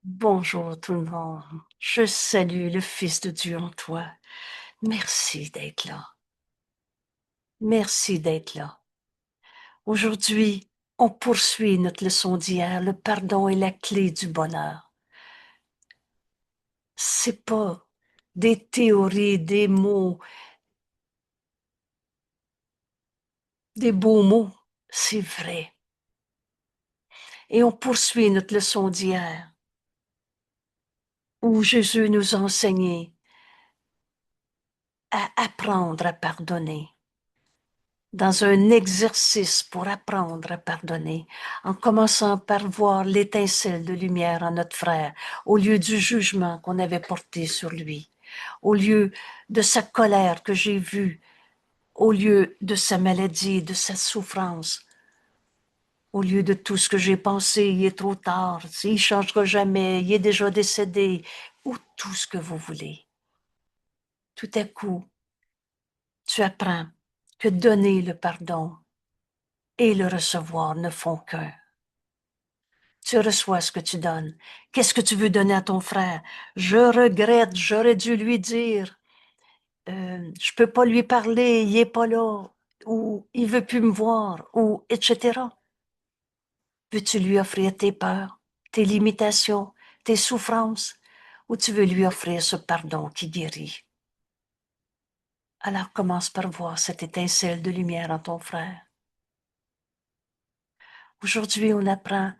Bonjour tout le monde. Je salue le Fils de Dieu en toi. Merci d'être là. Merci d'être là. Aujourd'hui, on poursuit notre leçon d'hier. Le pardon est la clé du bonheur. C'est pas des théories, des mots, des beaux mots. C'est vrai. Et on poursuit notre leçon d'hier où Jésus nous a enseigné à apprendre à pardonner. Dans un exercice pour apprendre à pardonner, en commençant par voir l'étincelle de lumière en notre frère, au lieu du jugement qu'on avait porté sur lui, au lieu de sa colère que j'ai vue, au lieu de sa maladie, de sa souffrance, au lieu de tout ce que j'ai pensé, il est trop tard, il ne changera jamais, il est déjà décédé, ou tout ce que vous voulez. Tout à coup, tu apprends que donner le pardon et le recevoir ne font qu'un. Tu reçois ce que tu donnes. Qu'est-ce que tu veux donner à ton frère? Je regrette, j'aurais dû lui dire, je peux pas lui parler, il est pas là, ou il veut plus me voir, ou etc. Veux-tu lui offrir tes peurs, tes limitations, tes souffrances, ou tu veux lui offrir ce pardon qui guérit? Alors commence par voir cette étincelle de lumière en ton frère. Aujourd'hui, on apprend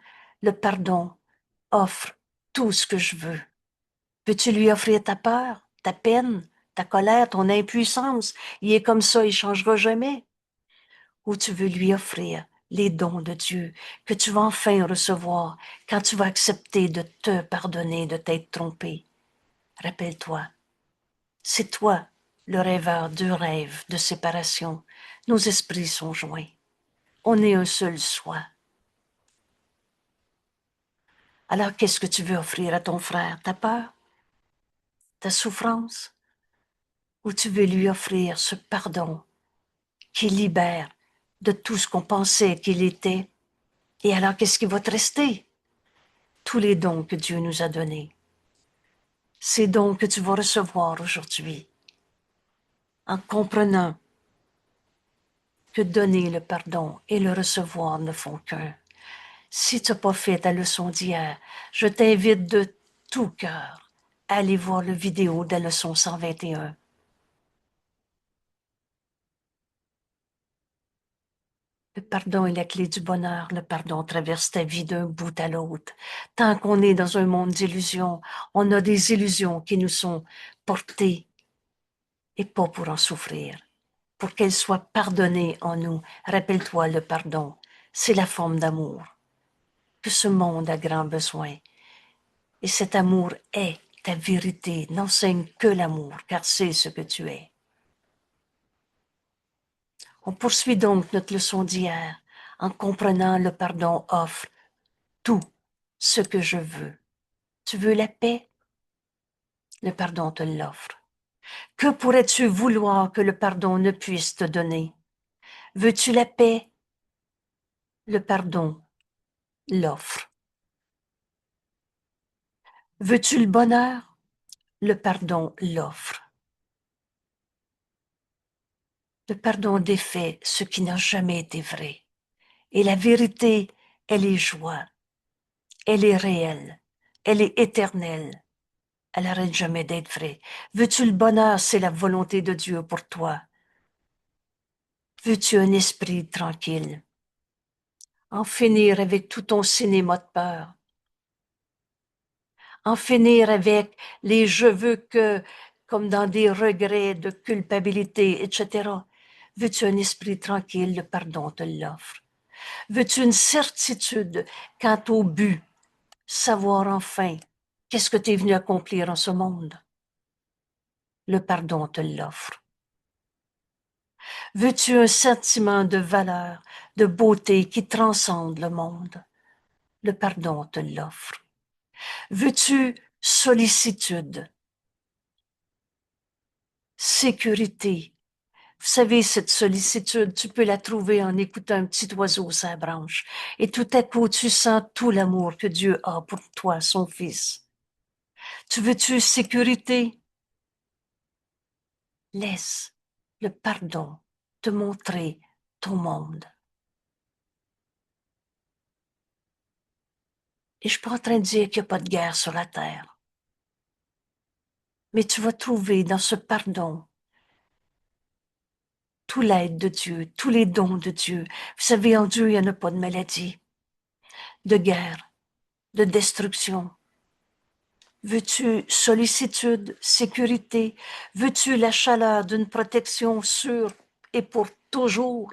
le pardon offre tout ce que je veux. Veux-tu lui offrir ta peur, ta peine, ta colère, ton impuissance? Il est comme ça, il changera jamais. Ou tu veux lui offrir les dons de Dieu que tu vas enfin recevoir quand tu vas accepter de te pardonner, de t'être trompé. Rappelle-toi, c'est toi le rêveur du rêve de séparation. Nos esprits sont joints. On est un seul soi. Alors qu'est-ce que tu veux offrir à ton frère? Ta peur? Ta souffrance? Ou tu veux lui offrir ce pardon qui libère de tout ce qu'on pensait qu'il était? Et alors, qu'est-ce qui va te rester? Tous les dons que Dieu nous a donnés. Ces dons que tu vas recevoir aujourd'hui, en comprenant que donner le pardon et le recevoir ne font qu'un. Si tu n'as pas fait ta leçon d'hier, je t'invite de tout cœur à aller voir le vidéo de la leçon 121. Le pardon est la clé du bonheur. Le pardon traverse ta vie d'un bout à l'autre. Tant qu'on est dans un monde d'illusions, on a des illusions qui nous sont portées et pas pour en souffrir, pour qu'elles soient pardonnées en nous. Rappelle-toi, le pardon, c'est la forme d'amour que ce monde a grand besoin. Et cet amour est ta vérité. N'enseigne que l'amour, car c'est ce que tu es. On poursuit donc notre leçon d'hier en comprenant le pardon offre tout ce que je veux. Tu veux la paix? Le pardon te l'offre. Que pourrais-tu vouloir que le pardon ne puisse te donner? Veux-tu la paix? Le pardon l'offre. Veux-tu le bonheur? Le pardon l'offre. Le pardon défait ce qui n'a jamais été vrai. Et la vérité, elle est joie. Elle est réelle. Elle est éternelle. Elle n'arrête jamais d'être vraie. Veux-tu le bonheur? C'est la volonté de Dieu pour toi. Veux-tu un esprit tranquille? En finir avec tout ton cinéma de peur. En finir avec les je veux que, comme dans des regrets de culpabilité, etc. Veux-tu un esprit tranquille? Le pardon te l'offre. Veux-tu une certitude quant au but? Savoir enfin qu'est-ce que tu es venu accomplir en ce monde? Le pardon te l'offre. Veux-tu un sentiment de valeur, de beauté qui transcende le monde? Le pardon te l'offre. Veux-tu sollicitude, sécurité, Vous savez, cette sollicitude, tu peux la trouver en écoutant un petit oiseau sur la branche. Et tout à coup, tu sens tout l'amour que Dieu a pour toi, son Fils. Tu veux-tu sécurité? Laisse le pardon te montrer ton monde. Et je suis pas en train de dire qu'il n'y a pas de guerre sur la terre. Mais tu vas trouver dans ce pardon tout l'aide de Dieu, tous les dons de Dieu. Vous savez, en Dieu, il n'y en a pas de maladie, de guerre, de destruction. Veux-tu sollicitude, sécurité? Veux-tu la chaleur d'une protection sûre et pour toujours?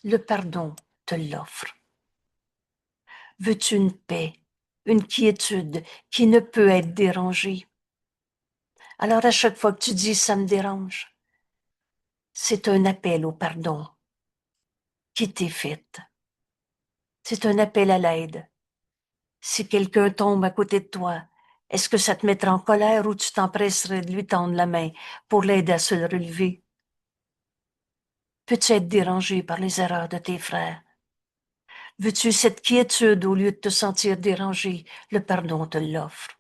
Le pardon te l'offre. Veux-tu une paix, une quiétude qui ne peut être dérangée? Alors à chaque fois que tu dis ça me dérange, c'est un appel au pardon qui t'est fait. C'est un appel à l'aide. Si quelqu'un tombe à côté de toi, est-ce que ça te mettra en colère ou tu t'empresserais de lui tendre la main pour l'aider à se relever? Peux-tu être dérangé par les erreurs de tes frères? Veux-tu cette quiétude au lieu de te sentir dérangé? Le pardon te l'offre.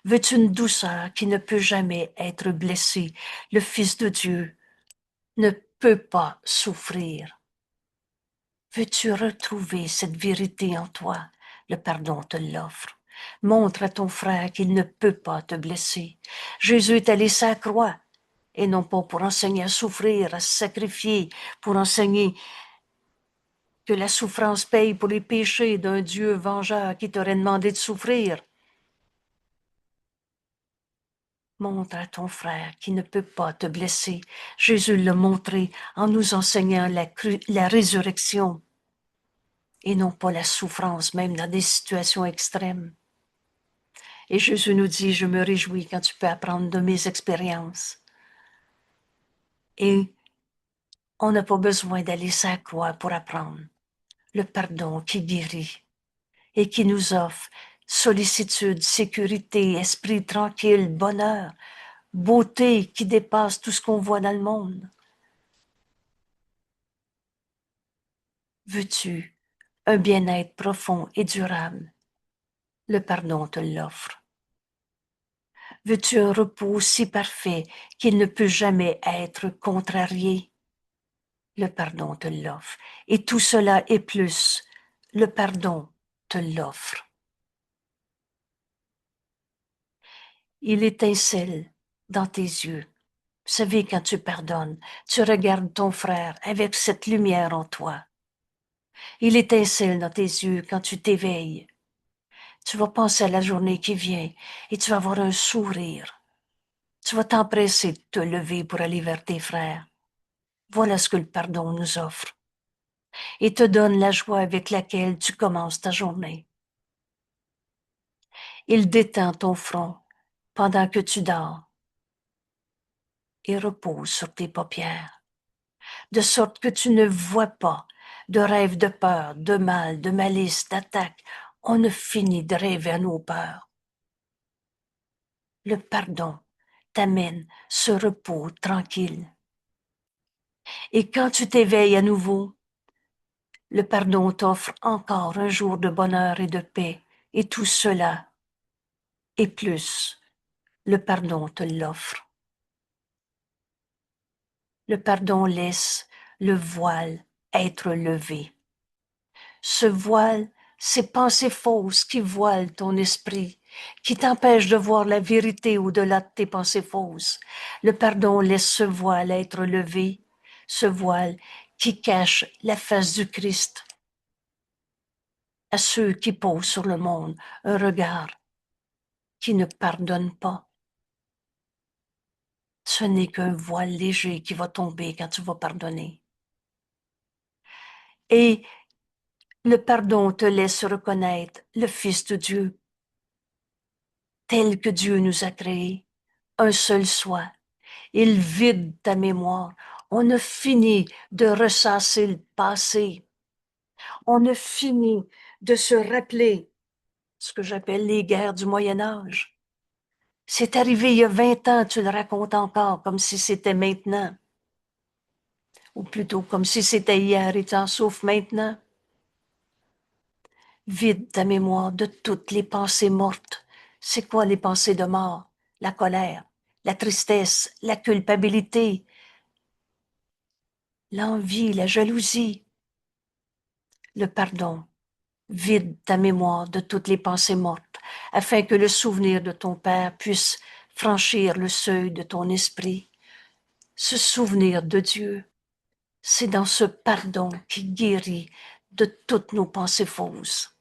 Veux-tu une douceur qui ne peut jamais être blessée? Le Fils de Dieu ne peut pas souffrir. Veux-tu retrouver cette vérité en toi? Le pardon te l'offre. Montre à ton frère qu'il ne peut pas te blesser. Jésus est allé sur la croix, et non pas pour enseigner à souffrir, à se sacrifier, pour enseigner que la souffrance paye pour les péchés d'un Dieu vengeur qui t'aurait demandé de souffrir. Montre à ton frère qui ne peut pas te blesser. Jésus l'a montré en nous enseignant la résurrection et non pas la souffrance, même dans des situations extrêmes. Et Jésus nous dit, je me réjouis quand tu peux apprendre de mes expériences. Et on n'a pas besoin d'aller sur la croix pour apprendre. Le pardon qui guérit et qui nous offre sollicitude, sécurité, esprit tranquille, bonheur, beauté qui dépasse tout ce qu'on voit dans le monde. Veux-tu un bien-être profond et durable? Le pardon te l'offre. Veux-tu un repos si parfait qu'il ne peut jamais être contrarié? Le pardon te l'offre. Et tout cela et plus, le pardon te l'offre. Il étincelle dans tes yeux. Vous savez, quand tu pardonnes, tu regardes ton frère avec cette lumière en toi. Il étincelle dans tes yeux quand tu t'éveilles. Tu vas penser à la journée qui vient et tu vas avoir un sourire. Tu vas t'empresser de te lever pour aller vers tes frères. Voilà ce que le pardon nous offre et te donne la joie avec laquelle tu commences ta journée. Il détend ton front pendant que tu dors et repose sur tes paupières, de sorte que tu ne vois pas de rêves de peur, de mal, de malice, d'attaque. On ne finit de rêver à nos peurs. Le pardon t'amène ce repos tranquille. Et quand tu t'éveilles à nouveau, le pardon t'offre encore un jour de bonheur et de paix, et tout cela, et plus, le pardon te l'offre. Le pardon laisse le voile être levé. Ce voile, ces pensées fausses qui voilent ton esprit, qui t'empêchent de voir la vérité au-delà de tes pensées fausses. Le pardon laisse ce voile être levé, ce voile qui cache la face du Christ à ceux qui posent sur le monde un regard qui ne pardonne pas. Ce n'est qu'un voile léger qui va tomber quand tu vas pardonner. Et le pardon te laisse reconnaître le Fils de Dieu, tel que Dieu nous a créés, un seul soi. Il vide ta mémoire. On a fini de ressasser le passé. On a fini de se rappeler ce que j'appelle les guerres du Moyen Âge. C'est arrivé il y a 20 ans, tu le racontes encore comme si c'était maintenant. ou plutôt comme si c'était hier et tu en souffres maintenant. Vide ta mémoire de toutes les pensées mortes. C'est quoi les pensées de mort? La colère, la tristesse, la culpabilité, l'envie, la jalousie, le pardon. Vide ta mémoire de toutes les pensées mortes, afin que le souvenir de ton Père puisse franchir le seuil de ton esprit. Se souvenir de Dieu, c'est dans ce pardon qui guérit de toutes nos pensées fausses.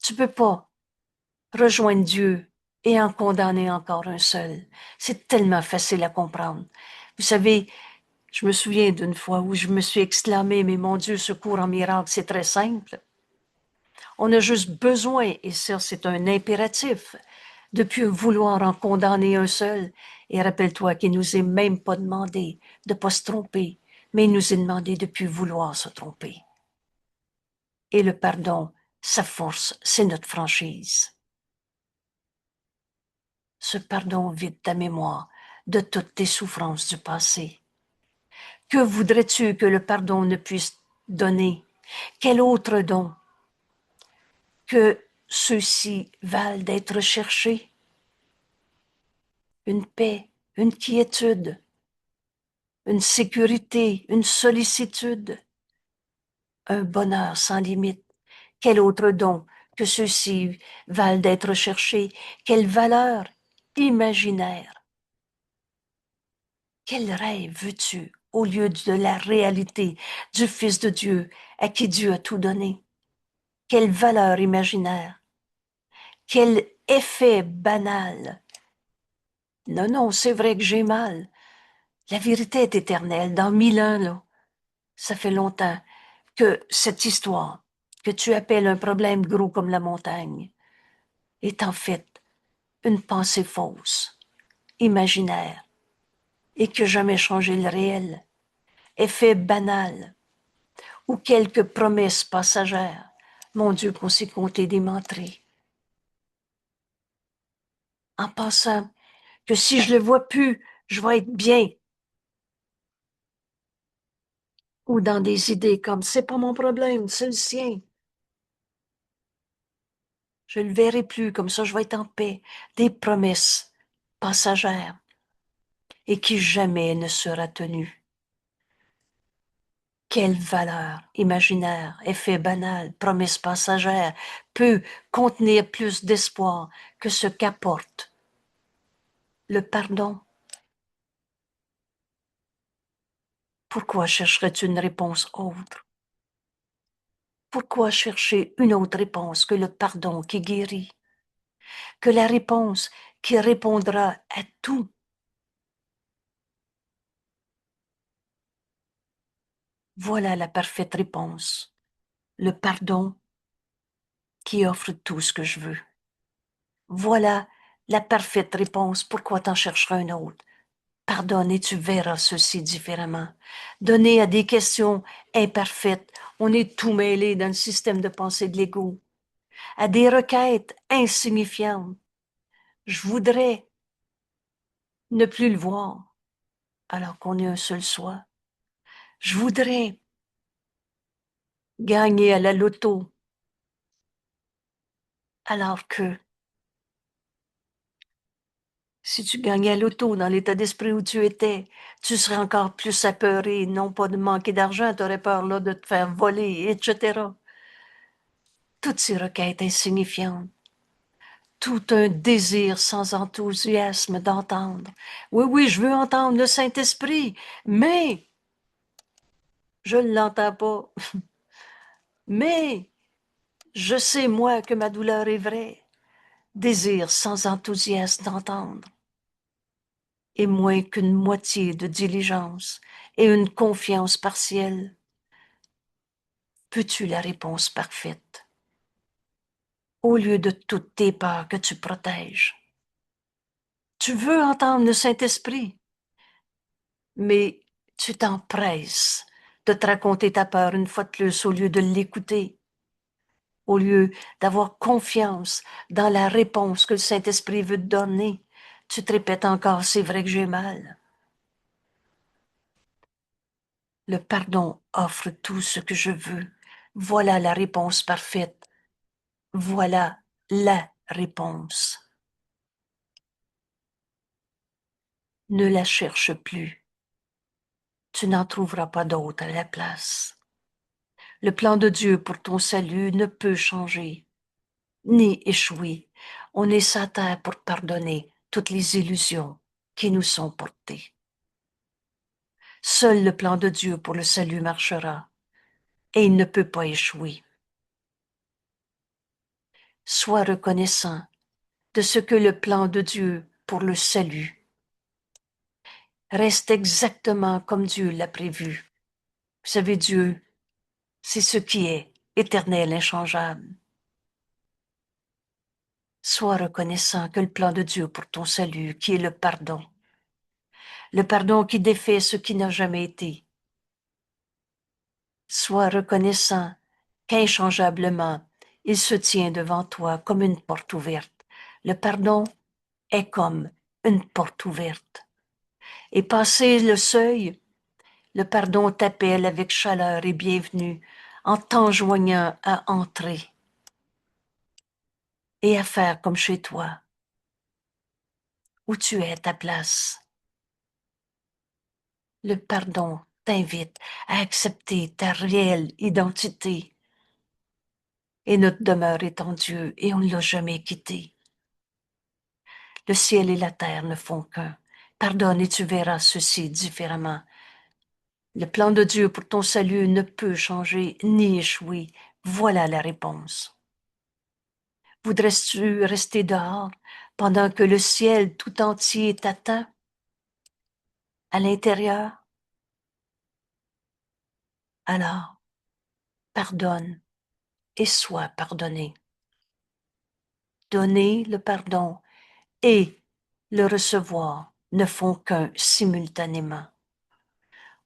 Tu peux pas rejoindre Dieu et en condamner encore un seul. C'est tellement facile à comprendre. Vous savez, je me souviens d'une fois où je me suis exclamé, mais mon Dieu, secours en miracle, c'est très simple. On a juste besoin, et ça c'est un impératif, de plus vouloir en condamner un seul. Et rappelle-toi qu'il nous est même pas demandé de pas se tromper, mais il nous est demandé de plus vouloir se tromper. Et le pardon, sa force, c'est notre franchise. Ce pardon vide ta mémoire de toutes tes souffrances du passé. Que voudrais-tu que le pardon ne puisse donner? Quel autre don que ceux-ci valent d'être cherchés? Une paix, une quiétude, une sécurité, une sollicitude, un bonheur sans limite. Quel autre don que ceux-ci valent d'être cherchés? Quelle valeur imaginaire? Quel rêve veux-tu au lieu de la réalité du Fils de Dieu à qui Dieu a tout donné? Quelle valeur imaginaire? Quel effet banal? Non, non, c'est vrai que j'ai mal. La vérité est éternelle. Dans 1000 ans, là, ça fait longtemps que cette histoire, que tu appelles un problème gros comme la montagne, est en fait une pensée fausse, imaginaire, et que jamais changé le réel, effet banal, ou quelques promesses passagères. Mon Dieu, qu'on s'est compté des menteries. En pensant que si je le vois plus, je vais être bien. Ou dans des idées comme c'est pas mon problème, c'est le sien. Je le verrai plus, comme ça je vais être en paix. Des promesses passagères et qui jamais ne sera tenue. Quelle valeur imaginaire, effet banal, promesse passagère peut contenir plus d'espoir que ce qu'apporte le pardon? Pourquoi chercherais-tu une réponse autre? Pourquoi chercher une autre réponse que le pardon qui guérit? Que la réponse qui répondra à tout? Voilà la parfaite réponse. Le pardon qui offre tout ce que je veux. Voilà la parfaite réponse. Pourquoi t'en chercheras un autre? Pardonne et tu verras ceci différemment. Donner à des questions imparfaites, on est tout mêlé dans le système de pensée de l'ego. À des requêtes insignifiantes, je voudrais ne plus le voir alors qu'on est un seul soi. Je voudrais gagner à la loto alors que si tu gagnais à l'auto dans l'état d'esprit où tu étais, tu serais encore plus apeuré, non pas de manquer d'argent, tu aurais peur là de te faire voler, etc. Toutes ces requêtes insignifiantes, tout un désir sans enthousiasme d'entendre. Oui, oui, je veux entendre le Saint-Esprit, mais je ne l'entends pas. Mais je sais, moi, que ma douleur est vraie. Désir sans enthousiasme d'entendre. Et moins qu'une moitié de diligence et une confiance partielle. Peux-tu la réponse parfaite, au lieu de toutes tes peurs que tu protèges? Tu veux entendre le Saint-Esprit, mais tu t'empresses de te raconter ta peur une fois de plus au lieu de l'écouter, au lieu d'avoir confiance dans la réponse que le Saint-Esprit veut te donner. Tu te répètes encore, c'est vrai que j'ai mal. Le pardon offre tout ce que je veux. Voilà la réponse parfaite. Voilà la réponse. Ne la cherche plus. Tu n'en trouveras pas d'autre à la place. Le plan de Dieu pour ton salut ne peut changer, ni échouer. On est sur terre pour pardonner toutes les illusions qui nous sont portées. Seul le plan de Dieu pour le salut marchera, et il ne peut pas échouer. Sois reconnaissant de ce que le plan de Dieu pour le salut reste exactement comme Dieu l'a prévu. Vous savez, Dieu, c'est ce qui est éternel, inchangeable. Sois reconnaissant que le plan de Dieu pour ton salut, qui est le pardon qui défait ce qui n'a jamais été. Sois reconnaissant qu'inchangeablement, il se tient devant toi comme une porte ouverte. Le pardon est comme une porte ouverte. Et passé le seuil, le pardon t'appelle avec chaleur et bienvenue en t'enjoignant à entrer et à faire comme chez toi, où tu es à ta place. Le pardon t'invite à accepter ta réelle identité. Et notre demeure est en Dieu et on ne l'a jamais quitté. Le ciel et la terre ne font qu'un. Pardonne et tu verras ceci différemment. Le plan de Dieu pour ton salut ne peut changer ni échouer. Voilà la réponse. Voudrais-tu rester dehors pendant que le ciel tout entier t'attend à l'intérieur? Alors, pardonne et sois pardonné. Donner le pardon et le recevoir ne font qu'un simultanément.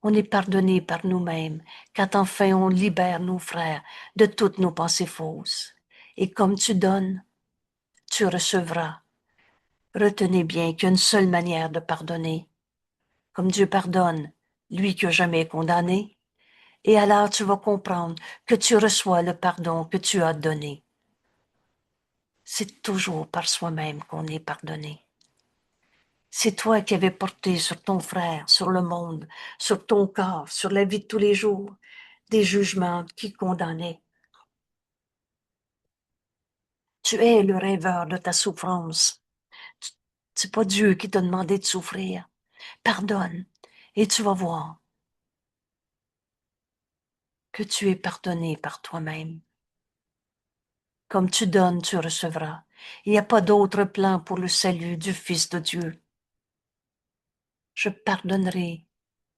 On est pardonné par nous-mêmes quand enfin on libère nos frères de toutes nos pensées fausses. Et comme tu donnes, tu recevras. Retenez bien qu'il y a une seule manière de pardonner. Comme Dieu pardonne, lui qui n'a jamais condamné, et alors tu vas comprendre que tu reçois le pardon que tu as donné. C'est toujours par soi-même qu'on est pardonné. C'est toi qui avais porté sur ton frère, sur le monde, sur ton corps, sur la vie de tous les jours, des jugements qui condamnaient. Tu es le rêveur de ta souffrance. C'est pas Dieu qui t'a demandé de souffrir. Pardonne et tu vas voir que tu es pardonné par toi-même. Comme tu donnes, tu recevras. Il n'y a pas d'autre plan pour le salut du Fils de Dieu. Je pardonnerai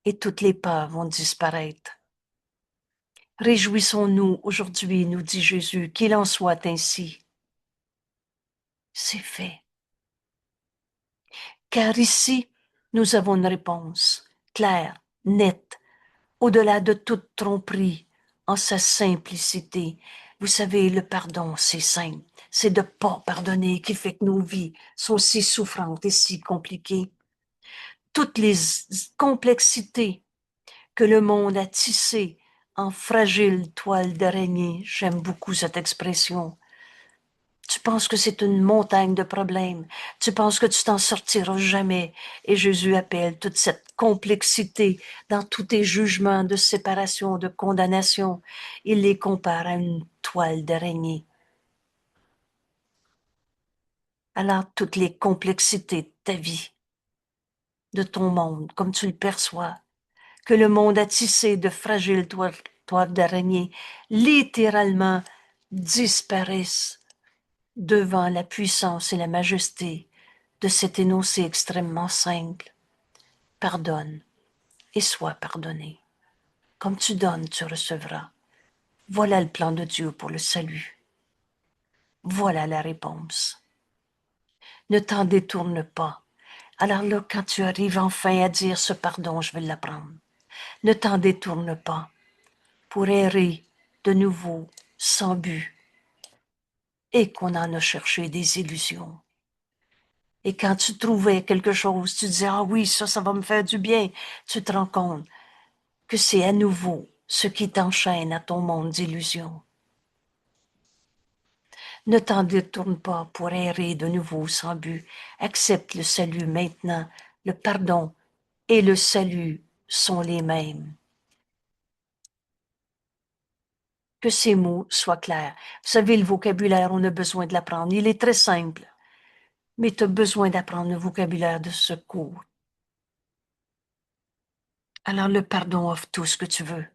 et toutes les peurs vont disparaître. Réjouissons-nous aujourd'hui, nous dit Jésus, qu'il en soit ainsi. C'est fait. Car ici, nous avons une réponse claire, nette, au-delà de toute tromperie, en sa simplicité. Vous savez, le pardon, c'est simple. C'est de ne pas pardonner qui fait que nos vies sont si souffrantes et si compliquées. Toutes les complexités que le monde a tissées en fragile toile d'araignée, j'aime beaucoup cette expression. Tu penses que c'est une montagne de problèmes. Tu penses que tu t'en sortiras jamais. Et Jésus appelle toute cette complexité dans tous tes jugements de séparation, de condamnation. Il les compare à une toile d'araignée. Alors toutes les complexités de ta vie, de ton monde, comme tu le perçois, que le monde a tissé de fragiles toiles d'araignée, littéralement disparaissent devant la puissance et la majesté de cet énoncé extrêmement simple. Pardonne et sois pardonné. Comme tu donnes, tu recevras. Voilà le plan de Dieu pour le salut. Voilà la réponse. Ne t'en détourne pas. Alors là, quand tu arrives enfin à dire ce pardon, je vais l'apprendre. Ne t'en détourne pas pour errer de nouveau sans but et qu'on en a cherché des illusions. Et quand tu trouvais quelque chose, tu disais, ah oui, ça va me faire du bien. Tu te rends compte que c'est à nouveau ce qui t'enchaîne à ton monde d'illusions. Ne t'en détourne pas pour errer de nouveau sans but. Accepte le salut maintenant. Le pardon et le salut sont les mêmes. Que ces mots soient clairs. Vous savez, le vocabulaire, on a besoin de l'apprendre. Il est très simple, mais tu as besoin d'apprendre le vocabulaire de ce cours. Alors le pardon offre tout ce que tu veux.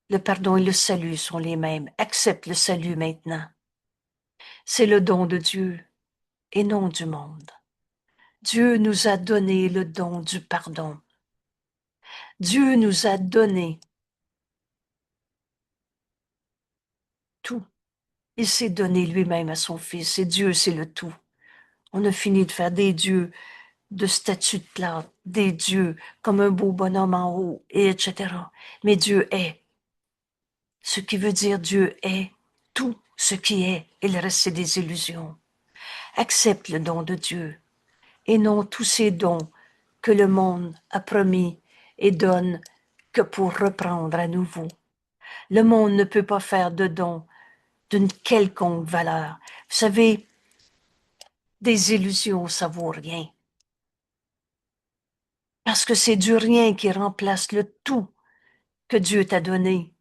Le pardon et le salut sont les mêmes. Accepte le salut maintenant. C'est le don de Dieu et non du monde. Dieu nous a donné le don du pardon. Dieu nous a donné tout. Il s'est donné lui-même à son Fils et Dieu, c'est le tout. On a fini de faire des dieux de statue de plâtre, des dieux comme un beau bonhomme en haut, et etc. Mais Dieu est. Ce qui veut dire Dieu est tout ce qui est, et le reste c'est des illusions. Accepte le don de Dieu et non tous ces dons que le monde a promis et donne que pour reprendre à nouveau. Le monde ne peut pas faire de dons d'une quelconque valeur. Vous savez, des illusions, ça vaut rien. Parce que c'est du rien qui remplace le tout que Dieu t'a donné.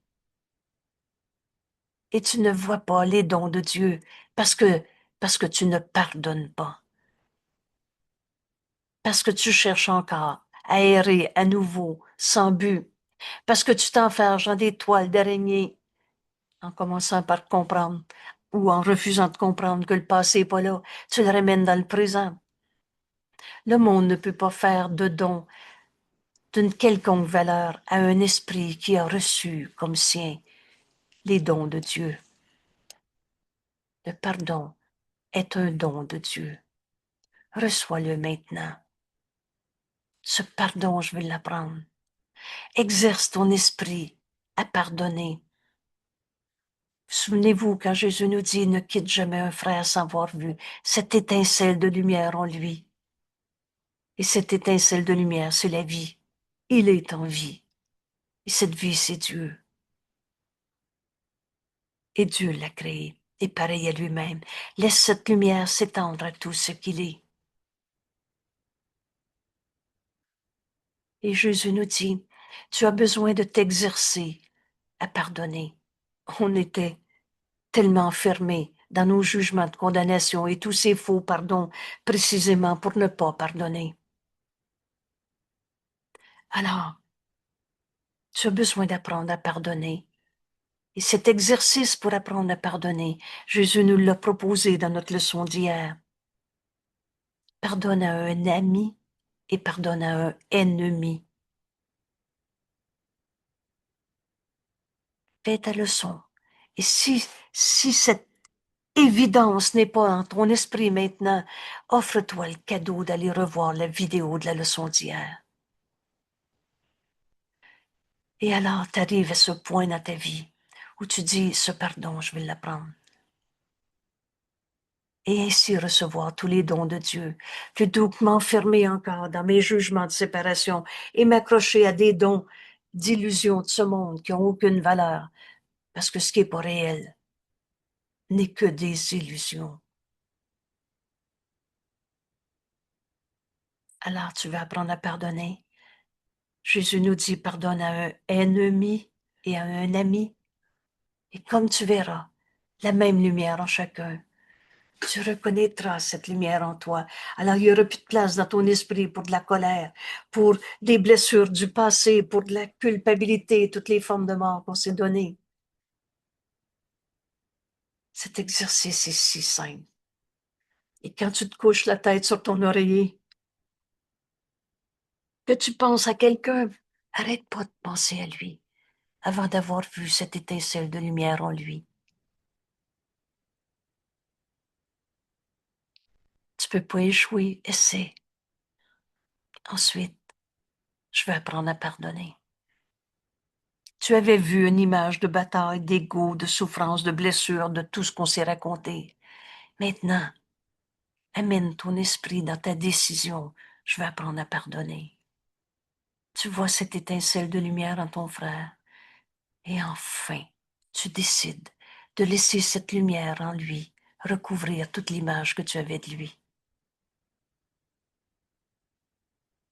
Et tu ne vois pas les dons de Dieu parce que tu ne pardonnes pas. Parce que tu cherches encore à errer à nouveau, sans but. Parce que tu t'enfermes dans des toiles d'araignée en commençant par comprendre ou en refusant de comprendre que le passé n'est pas là. Tu le ramènes dans le présent. Le monde ne peut pas faire de dons d'une quelconque valeur à un esprit qui a reçu comme sien les dons de Dieu. Le pardon est un don de Dieu. Reçois-le maintenant. Ce pardon, je veux l'apprendre. Exerce ton esprit à pardonner. Souvenez-vous quand Jésus nous dit ne quitte jamais un frère sans avoir vu cette étincelle de lumière en lui. Et cette étincelle de lumière, c'est la vie. Il est en vie. Et cette vie, c'est Dieu. Et Dieu l'a créé. Et pareil à lui-même. Laisse cette lumière s'étendre à tout ce qu'il est. Et Jésus nous dit, tu as besoin de t'exercer à pardonner. On était tellement enfermés dans nos jugements de condamnation et tous ces faux pardons précisément pour ne pas pardonner. Alors, tu as besoin d'apprendre à pardonner. Et cet exercice pour apprendre à pardonner, Jésus nous l'a proposé dans notre leçon d'hier. Pardonne à un ami et pardonne à un ennemi. Fais ta leçon. Et si cette évidence n'est pas en ton esprit maintenant, offre-toi le cadeau d'aller revoir la vidéo de la leçon d'hier. Et alors, tu arrives à ce point dans ta vie où tu dis, ce pardon, je vais l'apprendre. Et ainsi recevoir tous les dons de Dieu, plutôt que m'enfermer encore dans mes jugements de séparation et m'accrocher à des dons d'illusions de ce monde qui n'ont aucune valeur, parce que ce qui n'est pas réel n'est que des illusions. Alors tu vas apprendre à pardonner. Jésus nous dit, pardonne à un ennemi et à un ami. Et comme tu verras, la même lumière en chacun, tu reconnaîtras cette lumière en toi. Alors, il n'y aura plus de place dans ton esprit pour de la colère, pour des blessures du passé, pour de la culpabilité, toutes les formes de mort qu'on s'est données. Cet exercice est si simple. Et quand tu te couches la tête sur ton oreiller, que tu penses à quelqu'un, arrête pas de penser à lui avant d'avoir vu cette étincelle de lumière en lui. Tu peux pas échouer, essaie. Ensuite, je vais apprendre à pardonner. Tu avais vu une image de bataille, d'ego, de souffrance, de blessure, de tout ce qu'on s'est raconté. Maintenant, amène ton esprit dans ta décision. Je vais apprendre à pardonner. Tu vois cette étincelle de lumière en ton frère. Et enfin, tu décides de laisser cette lumière en lui recouvrir toute l'image que tu avais de lui.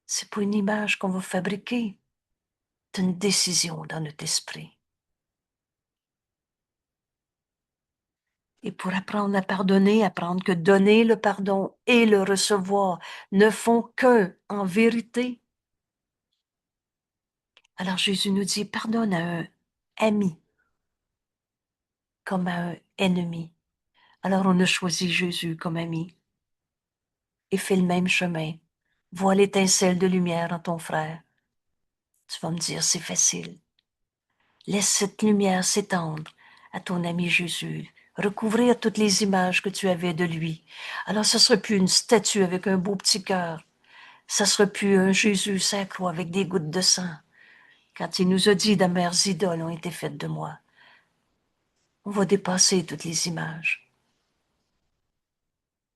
C'est pas une image qu'on va fabriquer, c'est une décision dans notre esprit. Et pour apprendre à pardonner, apprendre que donner le pardon et le recevoir ne font qu'un en vérité. Alors Jésus nous dit, pardonne à un ami comme à un ennemi. Alors on a choisi Jésus comme ami et fait le même chemin. Vois l'étincelle de lumière en ton frère. Tu vas me dire, c'est facile. Laisse cette lumière s'étendre à ton ami Jésus, recouvrir toutes les images que tu avais de lui. Alors ce ne sera plus une statue avec un beau petit cœur. Ça ne sera plus un Jésus sur la croix avec des gouttes de sang. Quand il nous a dit, d'amères idoles ont été faites de moi. On va dépasser toutes les images.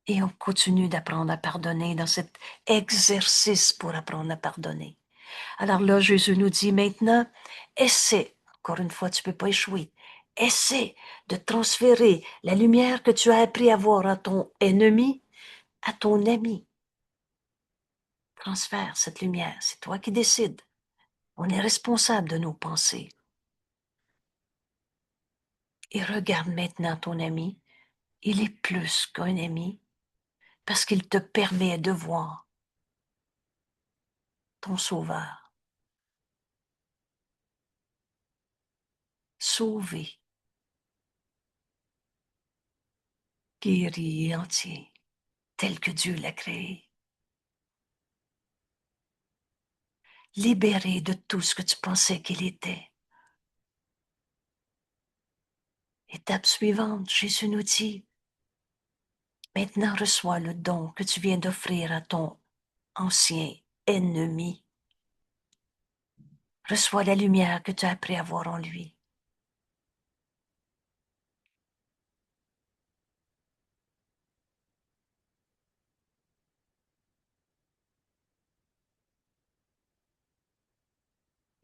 Et on continue d'apprendre à pardonner dans cet exercice pour apprendre à pardonner. Alors là, Jésus nous dit maintenant, essaie, encore une fois, tu ne peux pas échouer, essaie de transférer la lumière que tu as appris à voir à ton ennemi, à ton ami. Transfère cette lumière, c'est toi qui décides. On est responsable de nos pensées. Et regarde maintenant ton ami, il est plus qu'un ami parce qu'il te permet de voir ton sauveur, sauvé, guéri et entier, tel que Dieu l'a créé. Libéré de tout ce que tu pensais qu'il était. Étape suivante, Jésus nous dit, maintenant reçois le don que tu viens d'offrir à ton ancien ennemi. Reçois la lumière que tu as appris à voir en lui.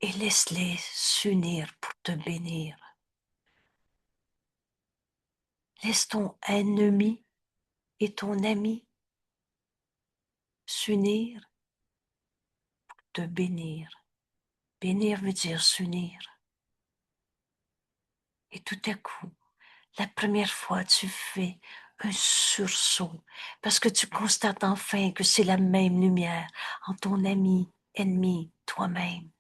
Et laisse-les s'unir pour te bénir. Laisse ton ennemi et ton ami s'unir pour te bénir. Bénir veut dire s'unir. Et tout à coup, la première fois, tu fais un sursaut parce que tu constates enfin que c'est la même lumière en ton ami, ennemi, toi-même.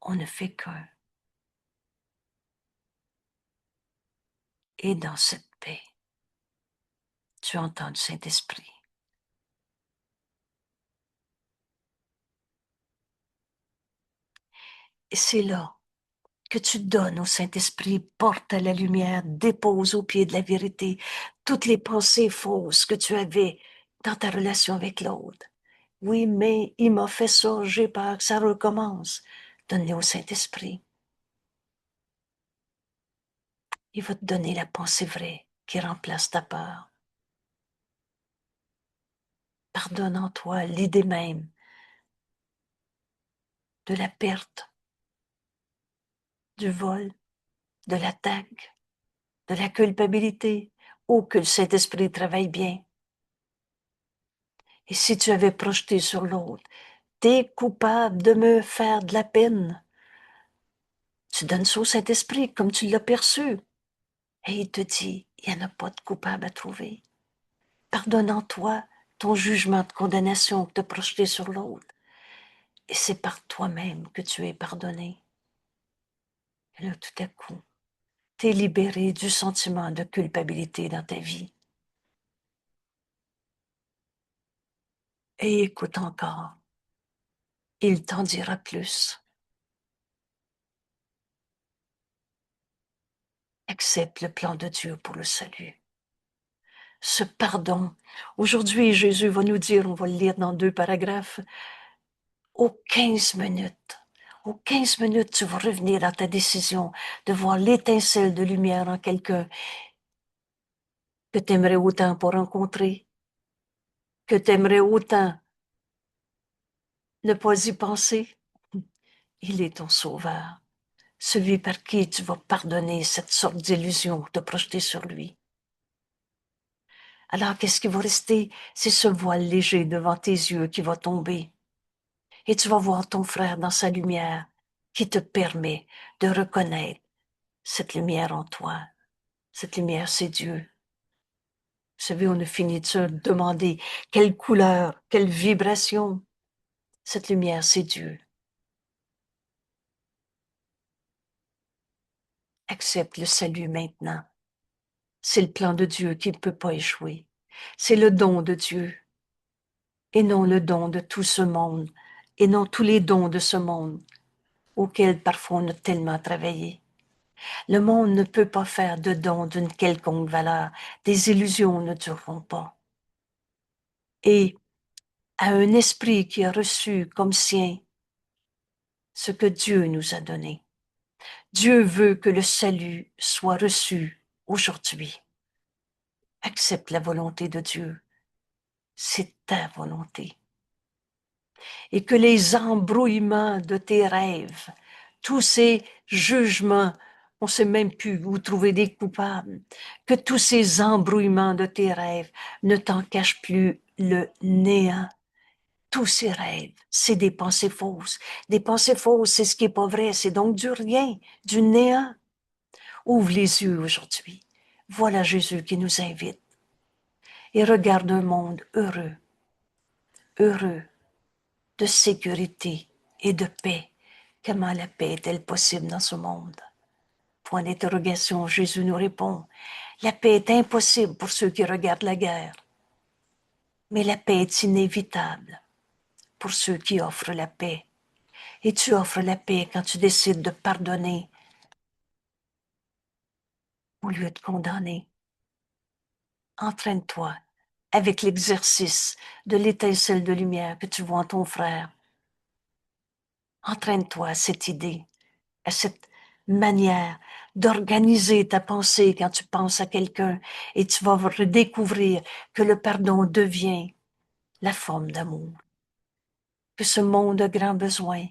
On ne fait qu'un. Et dans cette paix, tu entends le Saint-Esprit. Et c'est là que tu donnes au Saint-Esprit, porte à la lumière, dépose au pied de la vérité toutes les pensées fausses que tu avais dans ta relation avec l'autre. Oui, mais il m'a fait ça, j'ai peur que ça recommence. Donne-les au Saint-Esprit. Il va te donner la pensée vraie qui remplace ta peur. Pardonne en toi l'idée même de la perte, du vol, de l'attaque, de la culpabilité, ou que le Saint-Esprit travaille bien. Et si tu avais projeté sur l'autre, t'es coupable de me faire de la peine, tu donnes ça au Saint-Esprit comme tu l'as perçu. Et il te dit, il n'y en a pas de coupable à trouver. Pardonne en toi ton jugement de condamnation que tu as projeté sur l'autre. Et c'est par toi-même que tu es pardonné. Et là, tout à coup, tu es libéré du sentiment de culpabilité dans ta vie. Et écoute encore, il t'en dira plus. Accepte le plan de Dieu pour le salut. Ce pardon. Aujourd'hui, Jésus va nous dire, on va le lire dans 2 paragraphes, aux 15 minutes. Aux 15 minutes, tu vas revenir dans ta décision de voir l'étincelle de lumière en quelqu'un que tu aimerais autant pour rencontrer, que tu aimerais autant ne pas y penser. Il est ton sauveur, celui par qui tu vas pardonner cette sorte d'illusion, te projeter sur lui. Alors, qu'est-ce qui va rester? C'est ce voile léger devant tes yeux qui va tomber. Et tu vas voir ton frère dans sa lumière qui te permet de reconnaître cette lumière en toi. Cette lumière, c'est Dieu. Vous savez, on a fini de se demander quelle couleur, quelle vibration. Cette lumière, c'est Dieu. Accepte le salut maintenant. C'est le plan de Dieu qui ne peut pas échouer. C'est le don de Dieu et non le don de tout ce monde et non tous les dons de ce monde auxquels parfois on a tellement travaillé. Le monde ne peut pas faire de dons d'une quelconque valeur. Des illusions ne dureront pas. Et à un esprit qui a reçu comme sien ce que Dieu nous a donné. Dieu veut que le salut soit reçu aujourd'hui. Accepte la volonté de Dieu. C'est ta volonté. Et que les embrouillements de tes rêves, tous ces jugements, on ne sait même plus où trouver des coupables, que tous ces embrouillements de tes rêves ne t'en cachent plus le néant. Tous ces rêves, c'est des pensées fausses. Des pensées fausses, c'est ce qui est pas vrai, c'est donc du rien, du néant. Ouvre les yeux aujourd'hui. Voilà Jésus qui nous invite. Et regarde un monde heureux, heureux, de sécurité et de paix. Comment la paix est-elle possible dans ce monde? Point d'interrogation, Jésus nous répond. La paix est impossible pour ceux qui regardent la guerre. Mais la paix est inévitable pour ceux qui offrent la paix. Et tu offres la paix quand tu décides de pardonner au lieu de condamner. Entraîne-toi avec l'exercice de l'étincelle de lumière que tu vois en ton frère. Entraîne-toi à cette idée, à cette manière d'organiser ta pensée quand tu penses à quelqu'un et tu vas redécouvrir que le pardon devient la forme d'amour, que ce monde a grand besoin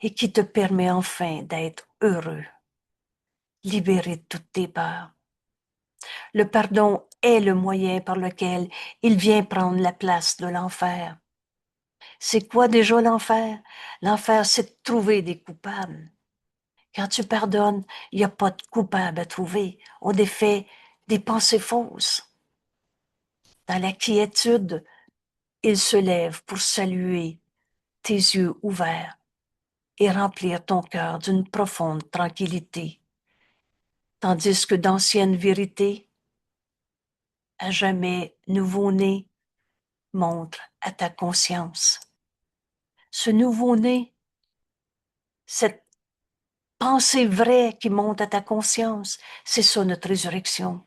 et qui te permet enfin d'être heureux, libéré de toutes tes peurs. Le pardon est le moyen par lequel il vient prendre la place de l'enfer. C'est quoi déjà l'enfer? L'enfer, c'est de trouver des coupables. Quand tu pardonnes, il n'y a pas de coupable à trouver. On défait des pensées fausses. Dans la quiétude, il se lève pour saluer tes yeux ouverts et remplir ton cœur d'une profonde tranquillité. Tandis que d'anciennes vérités, à jamais nouveau-né, montrent à ta conscience. Ce nouveau-né, cette pensée vraie qui monte à ta conscience, c'est ça notre résurrection.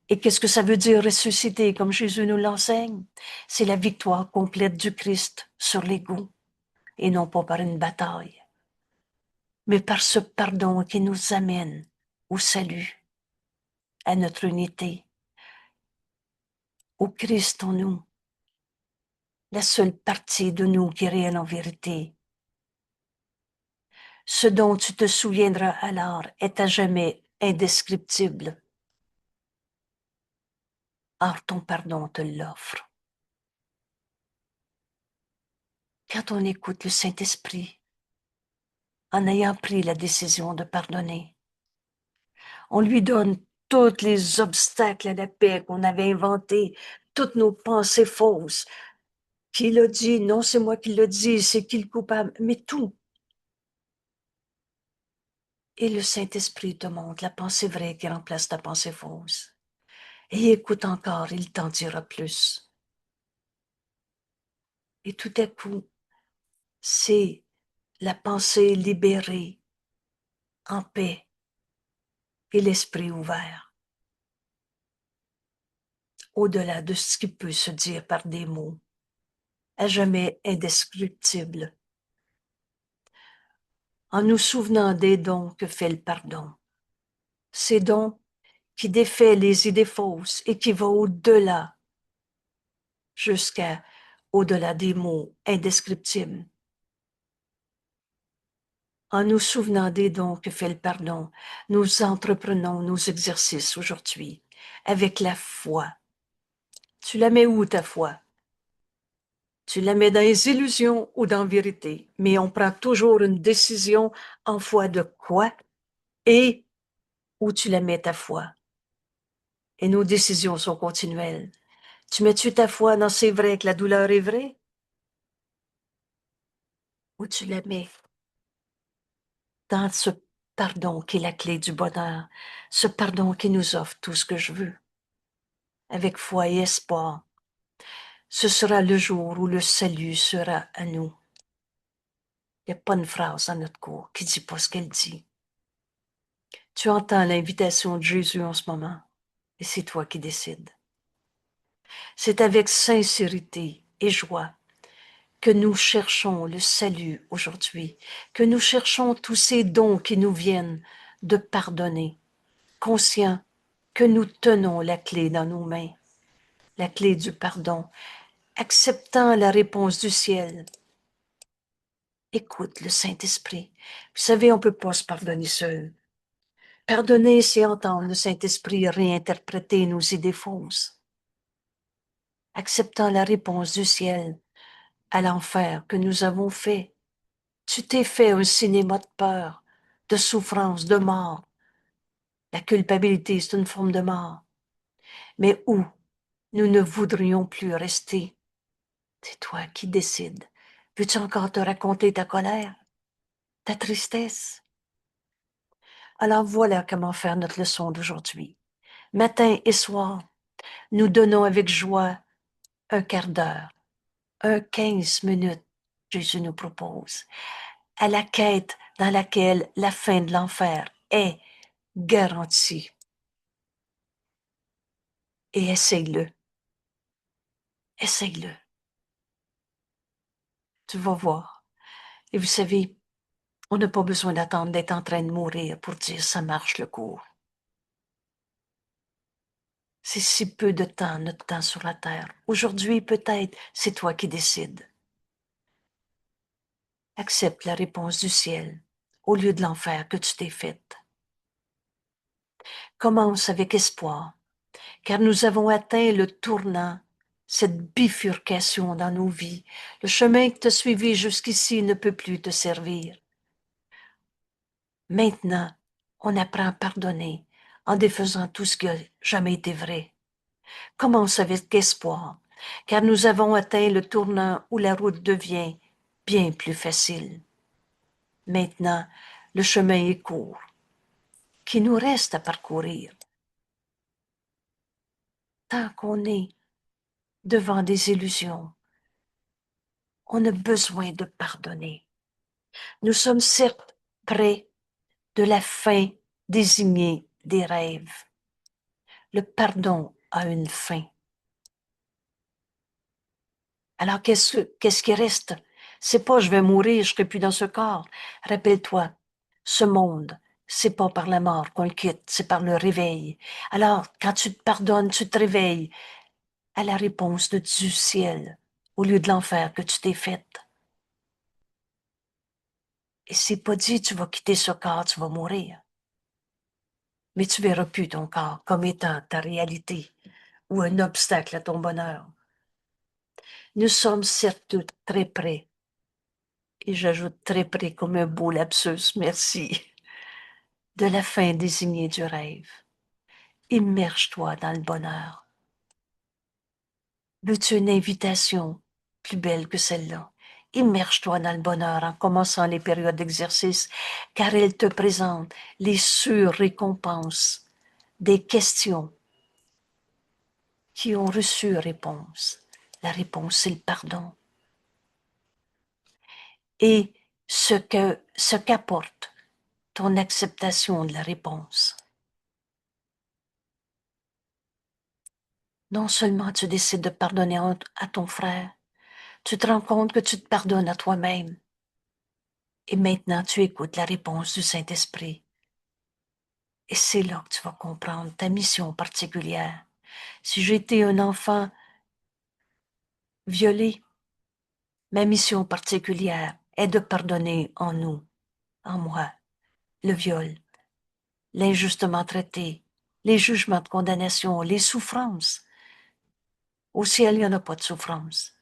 Et qu'est-ce que ça veut dire ressusciter comme Jésus nous l'enseigne? C'est la victoire complète du Christ sur l'ego et non pas par une bataille, mais par ce pardon qui nous amène au salut, à notre unité, au Christ en nous, la seule partie de nous qui est réelle en vérité. Ce dont tu te souviendras alors est à jamais indescriptible. Or ton pardon te l'offre. Quand on écoute le Saint-Esprit, en ayant pris la décision de pardonner, on lui donne tous les obstacles à la paix qu'on avait inventés, toutes nos pensées fausses. Qui l'a dit? Non, c'est moi qui l'a dit, c'est qui le coupable? Mais tout. Et le Saint-Esprit te montre la pensée vraie qui remplace ta pensée fausse. Et écoute encore, il t'en dira plus. Et tout à coup, c'est la pensée libérée, en paix, et l'esprit ouvert, au-delà de ce qui peut se dire par des mots, à jamais indescriptible, en nous souvenant des dons que fait le pardon. Ces dons qui défait les idées fausses et qui va au-delà, jusqu'à au-delà des mots indescriptibles. En nous souvenant des dons que fait le pardon, nous entreprenons nos exercices aujourd'hui avec la foi. Tu la mets où, ta foi? Tu la mets dans les illusions ou dans la vérité, mais on prend toujours une décision en foi de quoi et où tu la mets, ta foi. Et nos décisions sont continuelles. Tu mets-tu ta foi dans c'est vrai que la douleur est vraie? Ou tu la mets dans ce pardon qui est la clé du bonheur, ce pardon qui nous offre tout ce que je veux, avec foi et espoir. Ce sera le jour où le salut sera à nous. Il n'y a pas une phrase dans notre cours qui ne dit pas ce qu'elle dit. Tu entends l'invitation de Jésus en ce moment, et c'est toi qui décides. C'est avec sincérité et joie que nous cherchons le salut aujourd'hui, que nous cherchons tous ces dons qui nous viennent de pardonner, conscients que nous tenons la clé dans nos mains, la clé du pardon, acceptant la réponse du ciel. Écoute le Saint-Esprit. Vous savez, on ne peut pas se pardonner seul. Pardonner, c'est entendre le Saint-Esprit réinterpréter nos idées fausses, acceptant la réponse du ciel à l'enfer que nous avons fait. Tu t'es fait un cinéma de peur, de souffrance, de mort. La culpabilité, c'est une forme de mort. Mais où nous ne voudrions plus rester. C'est toi qui décides. Veux-tu encore te raconter ta colère, ta tristesse? Alors voilà comment faire notre leçon d'aujourd'hui. Matin et soir, nous donnons avec joie un quart d'heure, 15 minutes, Jésus nous propose, à la quête dans laquelle la fin de l'enfer est garantie. Et essaye-le. Essaye-le. Tu vas voir. Et vous savez, on n'a pas besoin d'attendre d'être en train de mourir pour dire ça marche le coup. C'est si peu de temps, notre temps sur la terre. Aujourd'hui, peut-être, c'est toi qui décides. Accepte la réponse du ciel au lieu de l'enfer que tu t'es faite. Commence avec espoir, car nous avons atteint le tournant, cette bifurcation dans nos vies. Le chemin que tu as suivi jusqu'ici ne peut plus te servir. Maintenant, on apprend à pardonner en défaisant tout ce qui n'a jamais été vrai. Commence avec espoir, car nous avons atteint le tournant où la route devient bien plus facile. Maintenant, le chemin est court, qu'il nous reste à parcourir. Tant qu'on est devant des illusions, on a besoin de pardonner. Nous sommes certes près de la fin désignée des rêves. Le pardon a une fin. Alors, qu'est-ce qui reste? C'est pas je vais mourir, je serai plus dans ce corps. Rappelle-toi, ce monde, c'est pas par la mort qu'on le quitte, c'est par le réveil. Alors, quand tu te pardonnes, tu te réveilles à la réponse du ciel, au lieu de l'enfer que tu t'es faite. Et c'est pas dit tu vas quitter ce corps, tu vas mourir. Mais tu verras plus ton corps comme étant ta réalité ou un obstacle à ton bonheur. Nous sommes certes très près. Et j'ajoute très près comme un beau lapsus, merci, de la fin désignée du rêve. Immerge-toi dans le bonheur. Veux-tu une invitation plus belle que celle-là? Immerge-toi dans le bonheur en commençant les périodes d'exercice, car elles te présentent les sûres récompenses des questions qui ont reçu réponse. La réponse, c'est le pardon. Et ce qu'apporte ton acceptation de la réponse. Non seulement tu décides de pardonner à ton frère, tu te rends compte que tu te pardonnes à toi-même. Et maintenant, tu écoutes la réponse du Saint-Esprit. Et c'est là que tu vas comprendre ta mission particulière. Si j'ai été un enfant violé, ma mission particulière est de pardonner en nous. en moi le viol, l'injustement traité, les jugements de condamnation, les souffrances. Au ciel, il n'y en a pas de souffrance.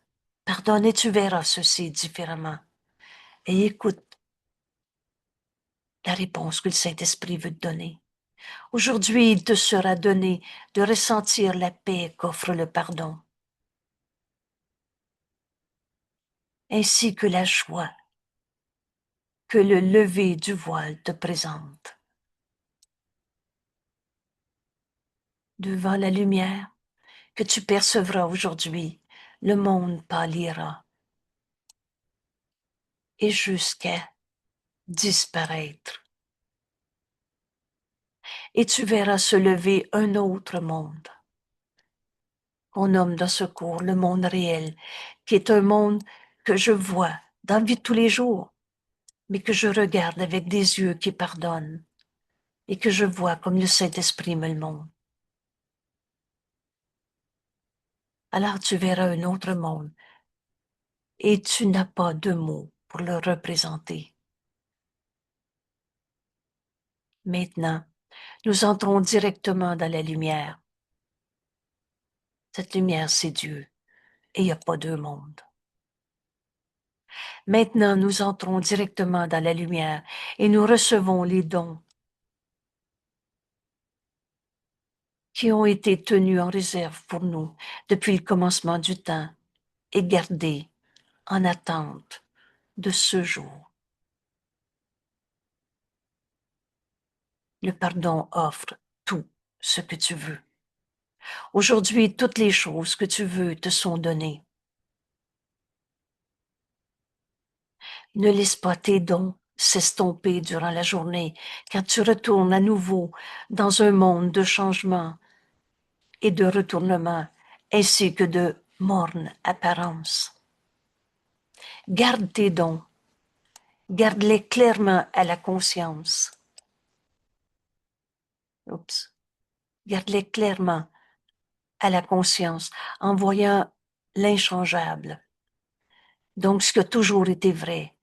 Pardonne et tu verras ceci différemment. Et écoute la réponse que le Saint-Esprit veut te donner. Aujourd'hui, il te sera donné de ressentir la paix qu'offre le pardon, ainsi que la joie que le lever du voile te présente. Devant la lumière que tu percevras aujourd'hui, le monde pâlira et jusqu'à disparaître. Et tu verras se lever un autre monde, qu'on nomme de secours le monde réel, qui est un monde que je vois dans la vie de tous les jours, mais que je regarde avec des yeux qui pardonnent et que je vois comme le Saint-Esprit me le montre. Alors tu verras un autre monde et tu n'as pas de mots pour le représenter. Maintenant, nous entrons directement dans la lumière. Cette lumière, c'est Dieu, et il n'y a pas deux mondes. Maintenant, nous entrons directement dans la lumière et nous recevons les dons qui ont été tenus en réserve pour nous depuis le commencement du temps et gardés en attente de ce jour. Le pardon offre tout ce que tu veux. Aujourd'hui, toutes les choses que tu veux te sont données. Ne laisse pas tes dons s'estomper durant la journée quand tu retournes à nouveau dans un monde de changement et de retournement, ainsi que de morne apparence. Garde tes dons, garde-les clairement à la conscience. Oups. Garde-les clairement à la conscience en voyant l'inchangeable. Donc, ce qui a toujours été vrai,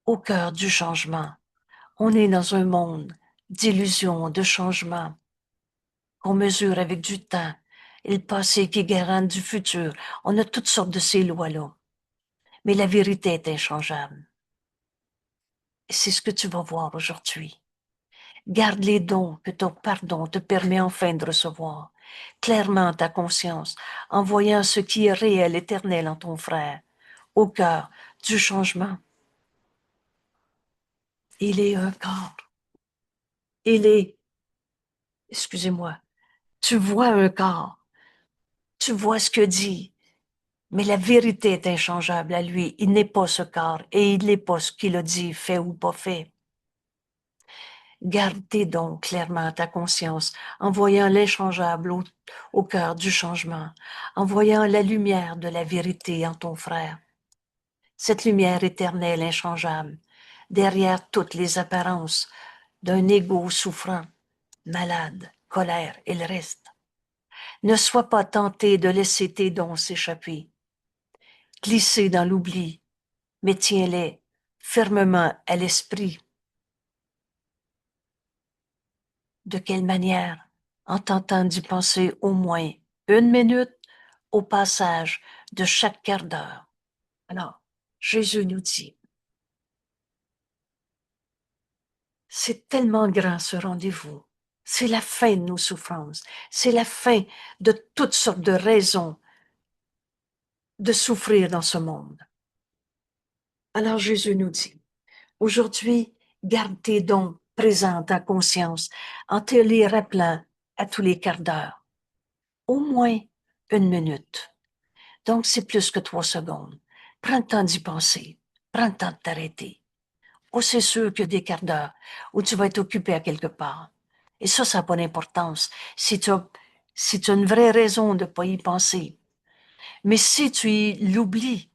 au cœur du changement. On est dans un monde d'illusions, de changement, qu'on mesure avec du temps, et le passé qui garante du futur. On a toutes sortes de ces lois-là. Mais la vérité est inchangeable. Et c'est ce que tu vas voir aujourd'hui. Garde les dons que ton pardon te permet enfin de recevoir, clairement ta conscience, en voyant ce qui est réel, éternel en ton frère, au cœur du changement. Il est un corps. Il est, excusez-moi, tu vois un corps, tu vois ce que dit, mais la vérité est inchangeable à lui. Il n'est pas ce corps et il n'est pas ce qu'il a dit, fait ou pas fait. Gardez donc clairement ta conscience en voyant l'inchangeable au cœur du changement, en voyant la lumière de la vérité en ton frère. Cette lumière éternelle inchangeable, derrière toutes les apparences d'un ego souffrant, malade, colère et le reste. Ne sois pas tenté de laisser tes dons s'échapper, glisser dans l'oubli, mais tiens-les fermement à l'esprit. De quelle manière? En tentant d'y penser au moins 1 minute au passage de chaque quart d'heure. Alors, Jésus nous dit, c'est tellement grand ce rendez-vous. C'est la fin de nos souffrances. C'est la fin de toutes sortes de raisons de souffrir dans ce monde. Alors Jésus nous dit, aujourd'hui, garde tes dons présents en conscience en te les rappelant à tous les quarts d'heure. Au moins 1 minute. Donc, c'est plus que 3 secondes. Prends le temps d'y penser. Prends le temps de t'arrêter. Oh, c'est sûr qu'il y a des quarts d'heure où tu vas être occupé à quelque part. Et ça n'a pas d'importance si tu as une vraie raison de ne pas y penser. Mais si tu l'oublies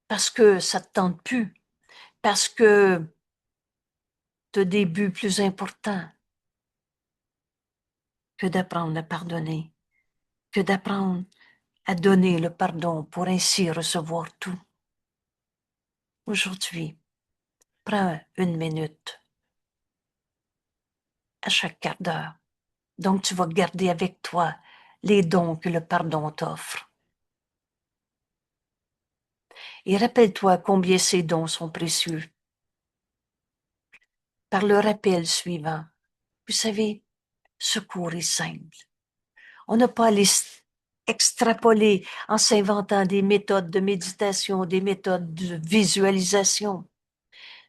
parce que ça ne te tente plus, parce que tu as des buts plus importants que d'apprendre à pardonner, que d'apprendre à donner le pardon pour ainsi recevoir tout. Aujourd'hui, prends 1 minute à chaque quart d'heure. Donc, tu vas garder avec toi les dons que le pardon t'offre. Et rappelle-toi combien ces dons sont précieux. Par le rappel suivant, vous savez, secours est simple. On n'a pas à les extrapoler en s'inventant des méthodes de méditation, des méthodes de visualisation.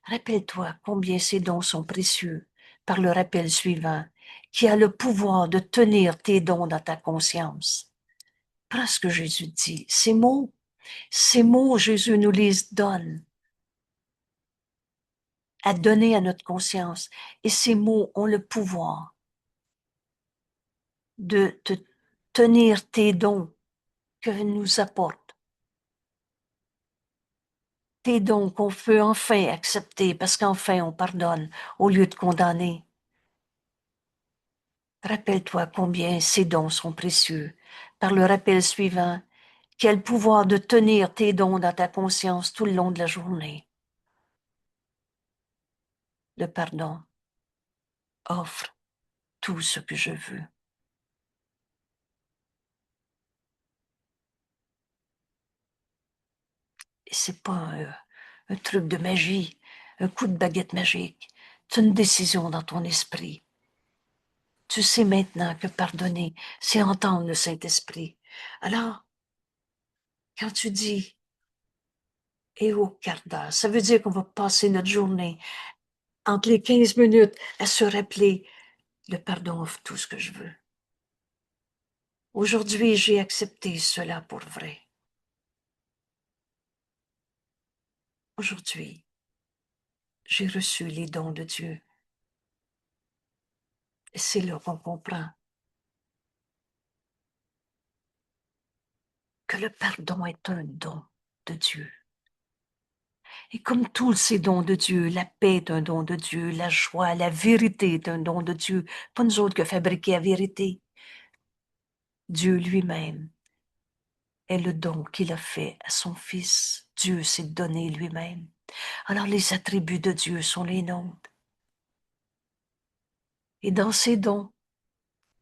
Rappelle-toi combien ces dons sont précieux par le rappel suivant, qui a le pouvoir de tenir tes dons dans ta conscience. Prends ce que Jésus dit. Ces mots, Jésus nous les donne à donner à notre conscience. Et ces mots ont le pouvoir de te tenir tes dons que nous apportent. Tes dons qu'on peut enfin accepter parce qu'enfin on pardonne au lieu de condamner. Rappelle-toi combien ces dons sont précieux. Par le rappel suivant, quel pouvoir de tenir tes dons dans ta conscience tout le long de la journée. Le pardon offre tout ce que je veux. Et c'est pas un truc de magie, un coup de baguette magique. C'est une décision dans ton esprit. Tu sais maintenant que pardonner, c'est entendre le Saint-Esprit. Alors, quand tu dis et au quart d'heure, ça veut dire qu'on va passer notre journée entre les 15 minutes à se rappeler le pardon offre tout ce que je veux. Aujourd'hui, j'ai accepté cela pour vrai. Aujourd'hui, j'ai reçu les dons de Dieu. Et c'est là qu'on comprend que le pardon est un don de Dieu. Et comme tous ces dons de Dieu, la paix est un don de Dieu, la joie, la vérité est un don de Dieu, pas nous autres que fabriquer la vérité. Dieu lui-même est le don qu'il a fait à son Fils. Dieu s'est donné lui-même. Alors les attributs de Dieu sont les nôtres. Et dans ces dons,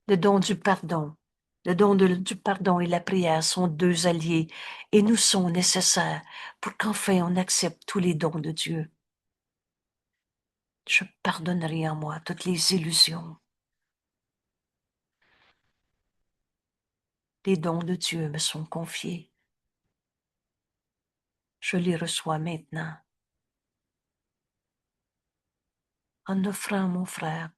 le don du pardon, du pardon et la prière sont deux alliés et nous sont nécessaires pour qu'enfin on accepte tous les dons de Dieu. Je pardonnerai en moi toutes les illusions. Les dons de Dieu me sont confiés. Je les reçois maintenant. En offrant, mon frère,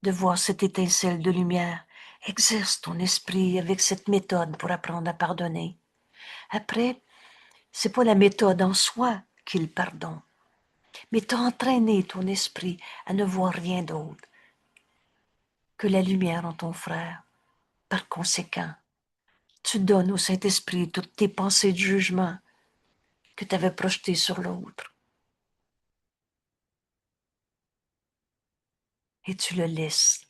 de voir cette étincelle de lumière, exerce ton esprit avec cette méthode pour apprendre à pardonner. Après, c'est pas la méthode en soi qui est le pardon, mais t'as entraîné ton esprit à ne voir rien d'autre que la lumière en ton frère. Par conséquent, tu donnes au Saint-Esprit toutes tes pensées de jugement que tu avais projetées sur l'autre. Et tu le laisses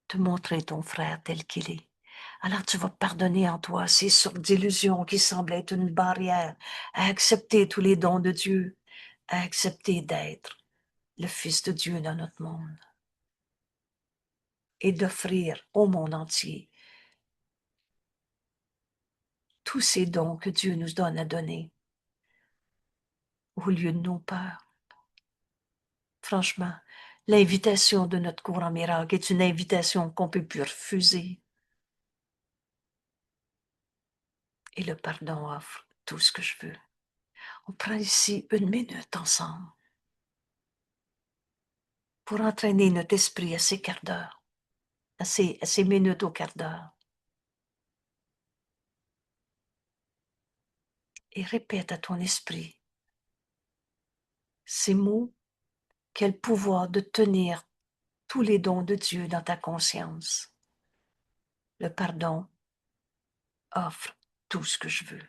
te montrer ton frère tel qu'il est. Alors tu vas pardonner en toi ces sortes d'illusions qui semblent être une barrière à accepter tous les dons de Dieu, à accepter d'être le Fils de Dieu dans notre monde et d'offrir au monde entier tous ces dons que Dieu nous donne à donner au lieu de nos peurs. Franchement, l'invitation de notre cours en miracle est une invitation qu'on ne peut plus refuser. Et le pardon offre tout ce que je veux. On prend ici une minute ensemble pour entraîner notre esprit à ces quarts d'heure, à ces minutes au quart d'heure. Et répète à ton esprit ces mots, quel pouvoir de tenir tous les dons de Dieu dans ta conscience. Le pardon offre tout ce que je veux.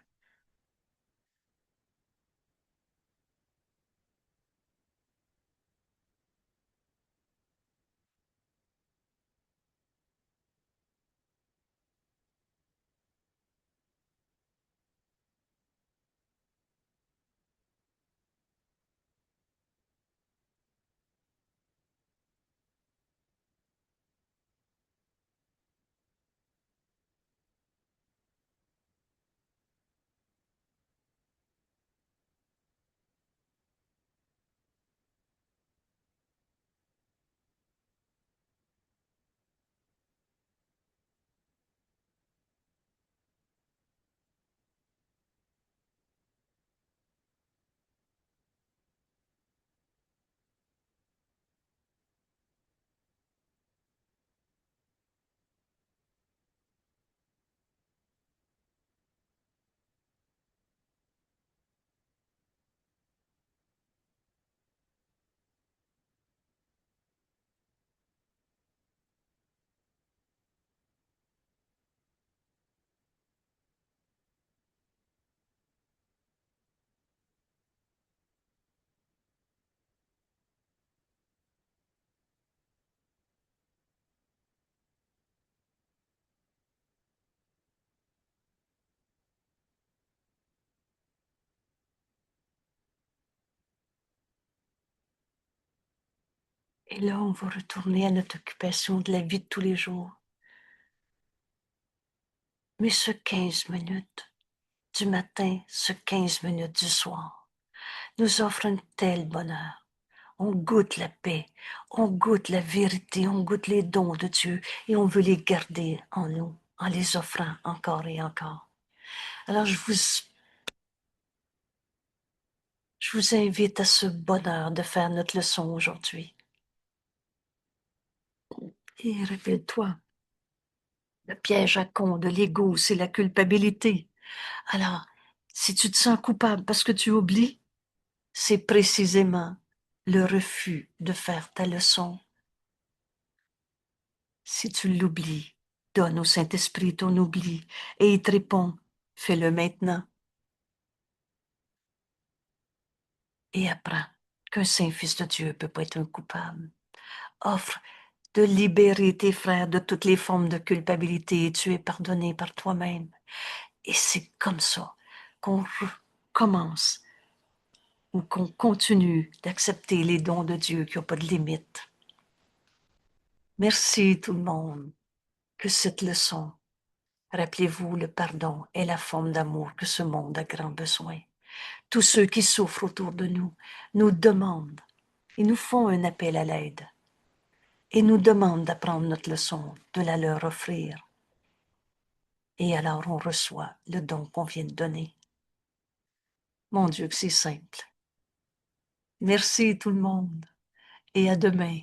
Et là, on va retourner à notre occupation de la vie de tous les jours. Mais ce 15 minutes du matin, ce 15 minutes du soir, nous offre un tel bonheur. On goûte la paix, on goûte la vérité, on goûte les dons de Dieu et on veut les garder en nous, en les offrant encore et encore. Alors je vous invite à ce bonheur de faire notre leçon aujourd'hui. Et rappelle-toi, le piège à con de l'ego, c'est la culpabilité. Alors, si tu te sens coupable parce que tu oublies, c'est précisément le refus de faire ta leçon. Si tu l'oublies, donne au Saint-Esprit ton oubli et il te répond, fais-le maintenant. Et apprends qu'un Saint-Fils de Dieu ne peut pas être un coupable. Offre de libérer tes frères de toutes les formes de culpabilité et tu es pardonné par toi-même. Et c'est comme ça qu'on commence ou qu'on continue d'accepter les dons de Dieu qui n'ont pas de limite. Merci tout le monde que cette leçon, rappelez-vous, le pardon est la forme d'amour que ce monde a grand besoin. Tous ceux qui souffrent autour de nous nous demandent et nous font un appel à l'aide et nous demandent d'apprendre notre leçon, de la leur offrir. Et alors on reçoit le don qu'on vient de donner. Mon Dieu, que c'est simple. Merci tout le monde et à demain.